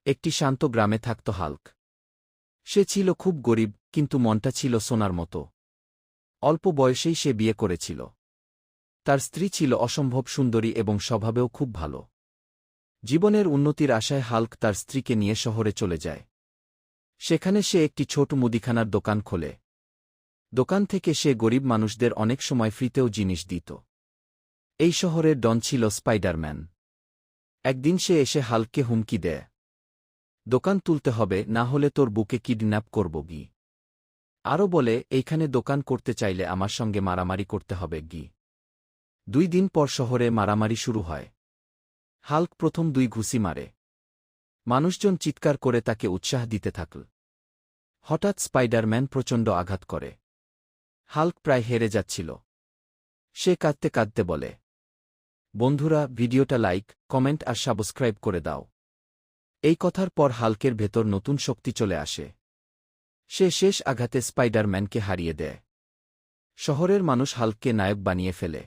একটি শান্ত গ্রামে থাকত হাল্ক। সে ছিল খুব গরিব, কিন্তু মনটা ছিল সোনার মতো। অল্প বয়সেই সে বিয়ে করেছিল। তার স্ত্রী ছিল অসম্ভব সুন্দরী এবং স্বভাবেও খুব ভালো। জীবনের উন্নতির আশায় হাল্ক তার স্ত্রীকে নিয়ে শহরে চলে যায়। সেখানে সে একটি ছোট মুদিখানার দোকান খোলে। দোকান থেকে সে গরিব মানুষদের অনেক সময় ফ্রিতেও জিনিস দিত। এই শহরের ডন ছিল স্পাইডারম্যান। একদিন সে এসে হাল্ককে হুমকি দেয়, দোকান তুলতে হবে, না হলে তোর বুকে কিডন্যাপ করব গি। আরও বলে, এইখানে দোকান করতে চাইলে আমার সঙ্গে মারামারি করতে হবে গি। 2 দিন পর শহরে মারামারি শুরু হয়। হাল্ক প্রথম 2 ঘুষি মারে। মানুষজন চিৎকার করে তাকে উৎসাহ দিতে থাকল। হঠাৎ স্পাইডারম্যান প্রচণ্ড আঘাত করে। হাল্ক প্রায় হেরে যাচ্ছিল। সে কাঁদতে কাঁদতে বলে, বন্ধুরা, ভিডিওটা লাইক, কমেন্ট আর সাবস্ক্রাইব করে দাও। এই কথার পর হাল্কের ভেতর নতুন শক্তি চলে আসে। সে শেষ আঘাতে স্পাইডারম্যানকে হারিয়ে দেয়। শহরের মানুষ হাল্ককে নায়ক বানিয়ে ফেলে।